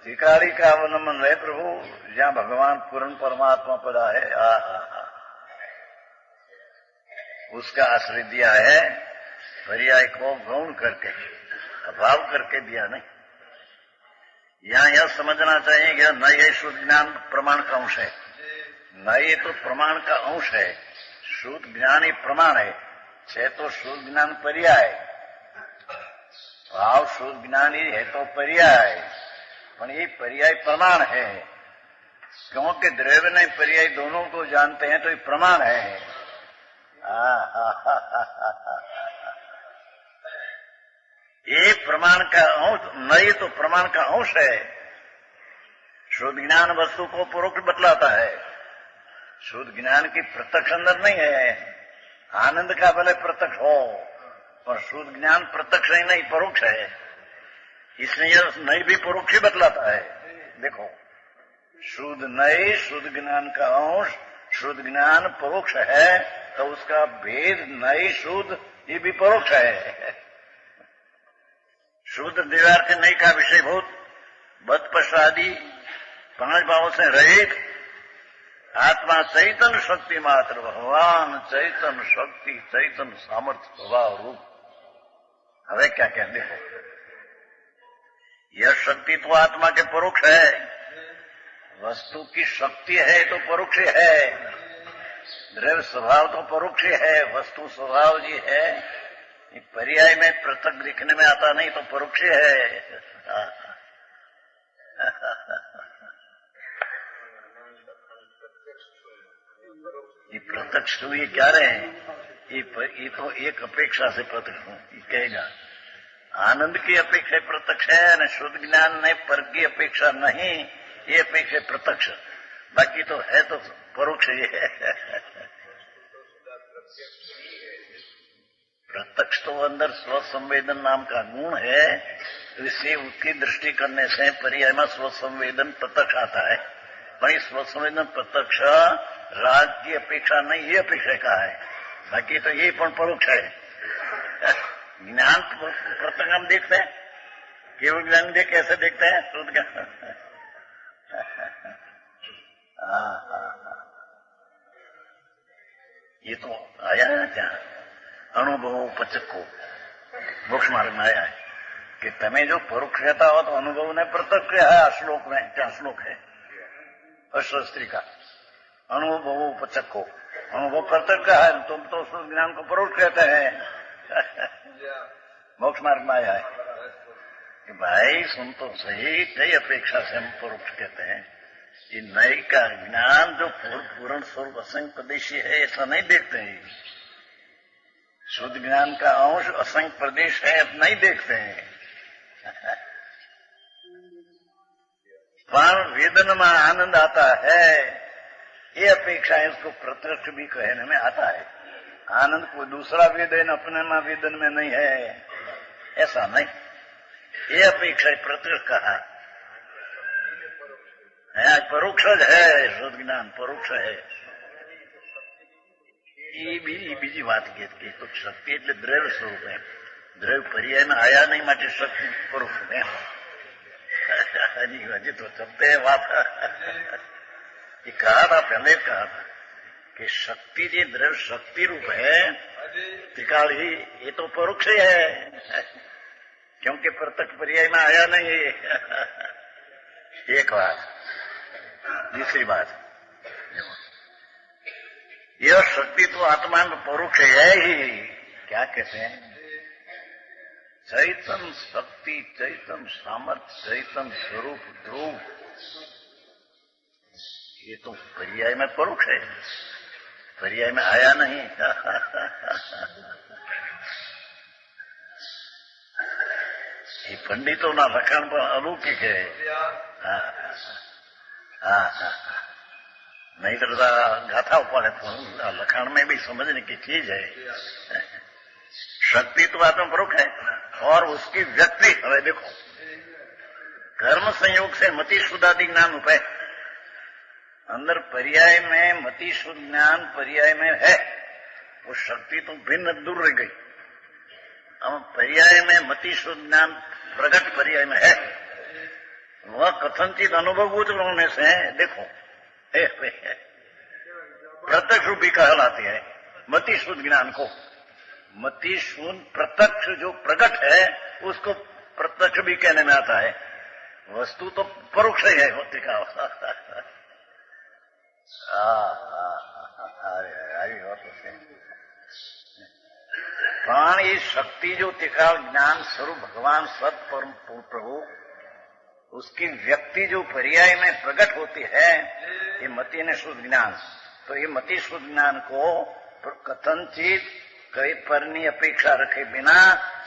धिकारी का अवलंबन रहे प्रभु, जहाँ भगवान पूर्ण परमात्मा पदा है, उसका आश्रय दिया है। पर्याय को गौण करके अभाव करके दिया नहीं। यहाँ यह समझना चाहिए कि न ये शुद्ध ज्ञान प्रमाण का अंश है, न ये तो प्रमाण का अंश है। शुद्ध ज्ञान ही प्रमाण है, छे तो शुद्ध ज्ञान पर्याय। भाव शुद्ध ज्ञान ही है तो पर्याय, पर ये पर्याय प्रमाण है, क्योंकि द्रव्य नहीं पर्याय दोनों को जानते हैं तो ये प्रमाण है। ये प्रमाण का अंश नहीं तो प्रमाण का अंश है। शुद्ध ज्ञान वस्तु को परोक्ष बतलाता है, शुद्ध ज्ञान की प्रत्यक्ष अंदर नहीं है। आनंद का भले प्रत्यक्ष हो, पर शुद्ध ज्ञान प्रत्यक्ष ही नहीं परोक्ष है, इसलिए नहीं भी परोक्ष ही बतलाता है। देखो, शुद्ध नहीं शुद्ध ज्ञान का अंश, शुद्ध ज्ञान परोक्ष है तो उसका भेद नहीं शुद्ध ये भी परोक्ष है। शुद्ध दिव्यार्थ नहीं का विषयभूत बदपश्वादी 5 भावों से रहित आत्मा चैतन्य शक्ति मात्र, भगवान चैतन्य शक्ति चैतन्य सामर्थ्य स्वभाव रूप। हमें क्या कहते हो, यह शक्ति तो आत्मा के परोक्ष है, वस्तु की शक्ति है तो परोक्ष है, द्रव्य स्वभाव तो परोक्ष है, वस्तु स्वभाव जी है, पर्याय में पृथक दिखने में आता नहीं तो परोक्ष है। ये प्रत्यक्ष तो ये क्या रहे हैं, ये तो एक अपेक्षा से प्रत्यक्ष हूं, ये कहेगा। आनंद की अपेक्षा प्रत्यक्ष है न, शुद्ध ज्ञान ने पर की अपेक्षा नहीं, ये अपेक्षा प्रत्यक्ष, बाकी तो है तो परोक्ष ये है। प्रत्यक्ष तो अंदर स्वसंवेदन नाम का गुण है, इसे उसकी दृष्टि करने से पर्याय में स्वसंवेदन प्रत्यक्ष आता है। પણ એ સ્વસંવેદન પ્રત્યક્ષ રાગ की अपेक्षा नहीं, ये अपेक्षा का है, बाकी तो ये पण परोक्ष है। ज्ञान प्रत्यक्ष हम देखते हैं, केवल ज्ञान देख कैसे देखते हैं? शुद्ध ज्ञान। ये तो आया है क्या अनुभव उपचक्को मोक्ष मार्ग में आया है कि તમે જો પરોક્ષ રહેતા हो तो अनुभव ने प्रत्यक्ष है। श्लोक में क्या श्लोक है अष्टस्त्री का, अनुभव उपचक्को, अनुभव प्रत्यक्ष है, तुम तो उस ज्ञान को परोक्ष कहते हैं। मोक्ष मार्ग में आया है कि भाई सुन तो सही, कई अपेक्षा से हम परोक्ष कहते हैं। ये नई का ज्ञान जो पूर्ण स्वरूप असंख्य प्रदेशी है ऐसा नहीं देखते हैं। शुद्ध ज्ञान का अंश असंख्य प्रदेश है नहीं देखते हैं। पर वेदन में आनंद आता है, ये अपेक्षा इसको प्रत्यक्ष भी कहने में आता है। आनंद कोई दूसरा वेदन अपने में वेदन में नहीं है, ऐसा नहीं। ये अपेक्षा प्रत्यक्ष कहा है, परोक्ष है। शुद्ध ज्ञान परोक्ष है। ये बीजी बात की तो शक्ति એટલે દ્રવ્ય સ્વરૂપ है, દ્રવ્ય પર્યાયમાં આયા नहीं માટે शक्ति परोक्ष है। हजी तो चलते हैं बात। ये कहा था, पहले कहा था कि शक्ति जी द्रव्य शक्ति रूप है, त्रिकाल ही, ये तो परोक्ष है क्योंकि प्रत्यक्ष पर्याय में आया नहीं है। एक बात। दूसरी बात, यह शक्ति तो आत्मा में परोक्ष है ही। क्या कहते हैं? चैतन शक्ति, चैतन सामर्थ्य, चैतन स्वरूप ध्रुव, ये तो पर्याय में परोक्ष है, पर्याय में आया नहीं। ये पंडितों ना लक्षण पर अलौकिक है। नहीं तो गाथा पड़े तो लखाण में भी समझने की चीज है। शक्ति तो आत्मा परोक्ष है और उसकी व्यक्ति, હવે देखो कर्म संयोग से मति शुद्धादि ज्ञान उपाय, अंदर पर्याय में मति शुद्ध ज्ञान पर्याय में है, वो शक्ति तो भिन्न दूर रह गई। अब पर्याय में मति शुद्ध ज्ञान प्रगट पर्याय में है, वह कथनचित अनुभवभूत होने से देखो प्रत्यक्ष रूपी कहलाती है मति शुद्ध ज्ञान को। मति शुद्ध प्रत्यक्ष जो प्रकट है उसको प्रत्यक्ष भी कहने में आता है। वस्तु तो परोक्ष ही है होती का। प्राण ये शक्ति जो त्रिकाल ज्ञान स्वरूप भगवान सत परम प्रभु, उसकी व्यक्ति जो पर्याय में प्रकट होती है, ये मति ने शुद्ध ज्ञान। तो ये मति शुद्ध ज्ञान को कथनचित कई परनी अपेक्षा रखे बिना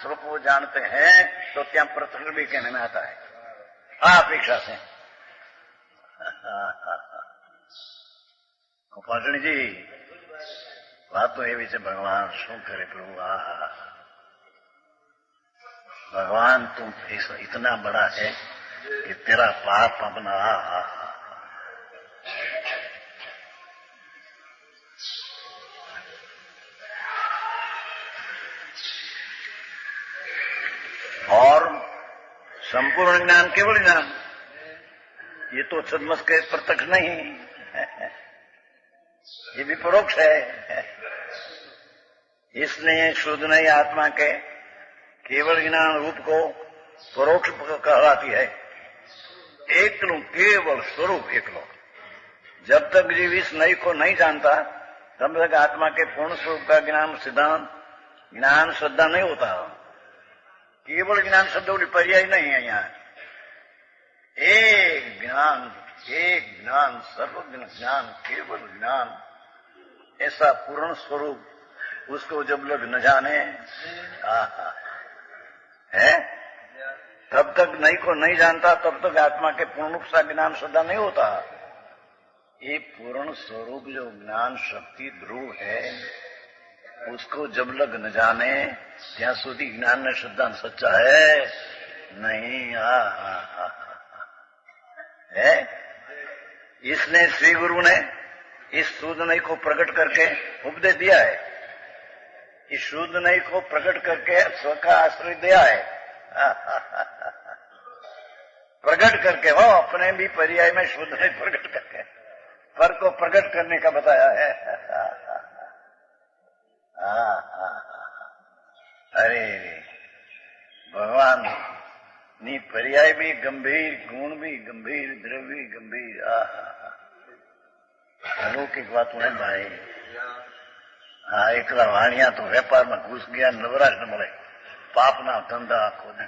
स्वरूप को जानते हैं तो क्या प्रत्यक्ष भी कहने में आता है अपेक्षा से। पाटणी जी बात तो एवी છે, भगवान शू करे प्रभु। भगवान तुम इतना बड़ा है कि तेरा पाप अपना और संपूर्ण ज्ञान केवल ज्ञान, ये तो सदमस के प्रत्यक्ष नहीं, ये भी परोक्ष है। इसलिए शुद्ध नहीं आत्मा के केवल ज्ञान रूप को परोक्ष कहलाती है। एकलो केवल स्वरूप एकलो। जब तक जीव इस नई को नहीं जानता तब तक आत्मा के पूर्ण स्वरूप का ज्ञान सिद्धांत ज्ञान श्रद्धा नहीं होता। केवल ज्ञान शब्दों की पर्याय नहीं है यहाँ। एक ज्ञान सर्वज्ञ ज्ञान, केवल ज्ञान, ऐसा पूर्ण स्वरूप उसको जब लोग न जाने है तब तक नई को नहीं जानता, तब तक आत्मा के पूर्ण रूप का ज्ञान श्रद्धा नहीं होता। ये पूर्ण स्वरूप जो ज्ञान शक्ति ध्रुव है, उसको जब लग न जाने ત્યાં સુધી જ્ઞાન ને શ્રદ્ધા સચ્ચા है नहीं। है इसने श्री गुरु ने इस शुद्ध नई को प्रकट करके उपदेश दिया है, इस शुद्ध नई को प्रकट करके स्व का आश्रय दिया है। प्रकट करके वो अपने भी पर्याय में शुद्ध नई प्रकट करके पर को प्रकट करने का बताया है। अरे भगवान नी पर्याय भी गंभीर, गुण भी गंभीर, द्रव्य भी गंभीर। अलौकिक बात है भाई। हाँ, एकला वाणिया तो व्यापार में घुस गया, नवराज न મળે, पापना धंधा आखो ने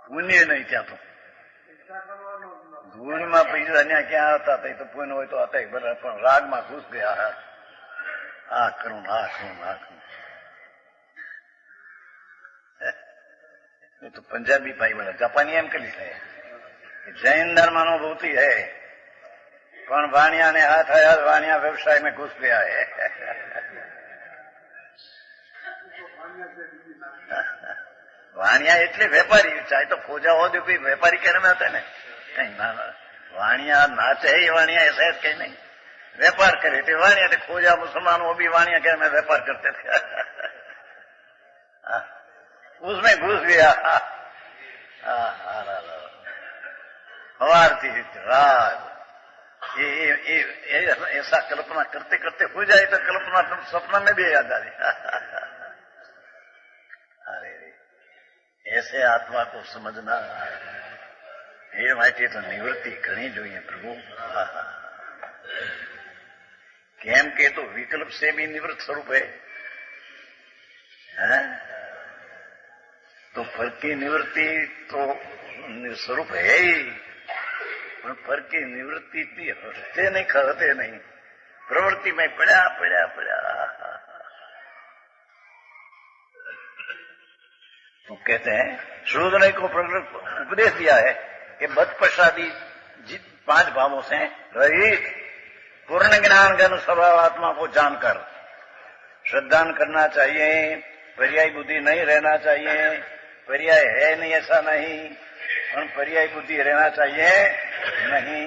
पुण्य नहीं क्या तो धूल में पैसा क्या आता था, तो पुण्य हो तो आता ही बराबर, पर राग में घुस गया है। आ करूं आ करूं आ करूं। तो पंजाबी भाई बोला, जापानी एम के लिए जैन धर्म अनुभूति है, पण वाणिया ने हाथ आया, वाणिया व्यवसाय में घुस गया है। वाणिया એટલે વેપારી, ચાહે તો खोजा हो जो भी व्यापारी कहने में आता है ना, कहीं ना वाणिया नाचे ही वाणिया ऐसा है कहीं नहीं, व्यापार करे थे वाणिया थे, खोजा मुसलमान वो भी वाणिया कहने में व्यापार करते थे। उसमें घुस गया। हमार थी राज ये ऐसा कल्पना करते करते हो जाए तो कल्पना तुम सपना में भी याद आ रही। अरे ऐसे आत्मा को समझना ये माटी तो निवृत्ति घनी જોઈએ प्रभु। केम के तो विकल्प से भी निवृत्त स्वरूप है, तो फल की निवृत्ति तो स्वरूप है ही, पर फल की निवृत्ति भी हटते नहीं, खरते नहीं, प्रवृत्ति में पड़ा पड़ा पड़ा। तो कहते हैं श्रोधनय को उपदेश दिया है कि बद प्रसादी पांच भावों से रहित पूर्ण ज्ञान घन स्वभाव आत्मा को जानकर श्रद्धान करना चाहिए। पर्याय बुद्धि नहीं रहना चाहिए, पर्याय है नहीं ऐसा नहीं, और पर्याय बुद्धि रहना चाहिए नहीं।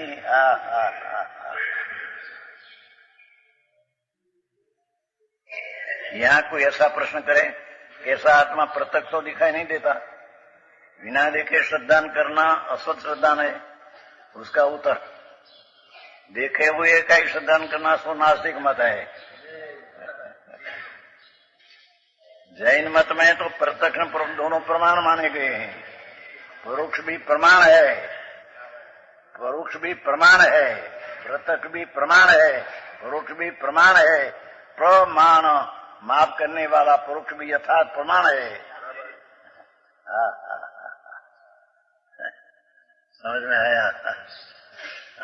यहाँ कोई ऐसा प्रश्न करे कैसा आत्मा प्रत्यक्ष तो दिखाई नहीं देता, बिना देखे श्रद्धान करना असत श्रद्धान है। उसका उत्तर देखे हुए का ही श्रद्धान करना सो नास्तिक मत है। जैन मत में तो प्रत्यक्ष दोनों प्रमाण माने गए हैं, परोक्ष भी प्रमाण है, परोक्ष भी प्रमाण है, प्रत्यक्ष भी प्रमाण है, परोक्ष भी प्रमाण है। प्रमाण माप करने वाला परोक्ष भी यथार्थ प्रमाण है। समझ में आया?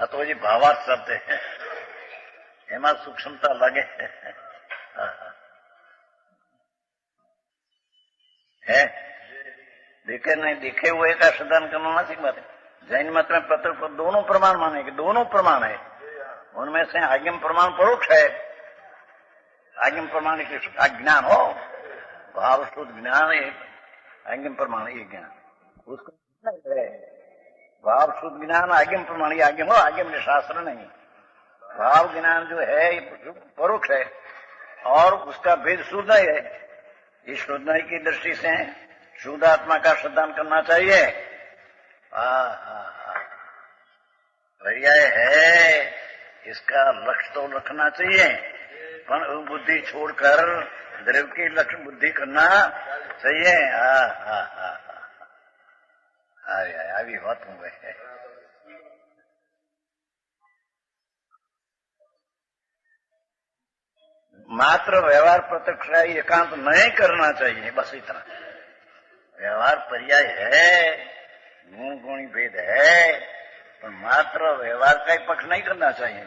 तो जी भावार्थ शब्द है, एमा सूक्ष्मता लगे है। देखे नहीं दिखे हुए का श्रद्धान करना नासिक बात है। जैन मत में प्रत्यक्ष दोनों प्रमाण माने कि दोनों प्रमाण है, उनमें से आगम प्रमाण परोक्ष है। आगम प्रमाण के अज्ञान हो, भाव शुद्ध ज्ञान है, आगम प्रमाण ये ज्ञान उसको भाव शुद्ध ज्ञान आगम प्रमाण, ये आगम हो, आगम ने शास्त्र नहीं। भाव ज्ञान जो है परोक्ष है और उसका भेद शुद्ध है। इस शुद्ध की दृष्टि से शुद्ध आत्मा का श्रद्धान करना चाहिए। पर्याय है, इसका लक्ष्य तो रखना चाहिए, पर बुद्धि छोड़कर द्रव्य की लक्ष्य बुद्धि करना चाहिए। अभी बात हो गई। मात्र व्यवहार प्रत्यक्ष एकांत नहीं करना चाहिए, बस इतना। व्यवहार पर्याय है, गुण गुणी भेद है, पर मात्र व्यवहार का ही पक्ष नहीं करना चाहिए।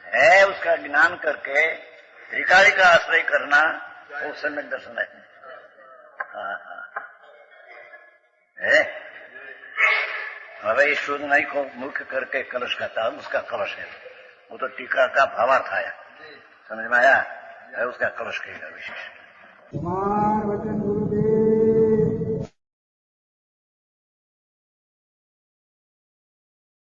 है उसका ज्ञान करके त्रिकाली का आश्रय करना वो सम्यक दर्शन है। હવે शुद्ध नहीं को मुख्य करके कलश कहता है, उसका कलश है, वो तो टीका का भावार्थ आया, समझ में आया है, उसका कलश कहेगा विशेष।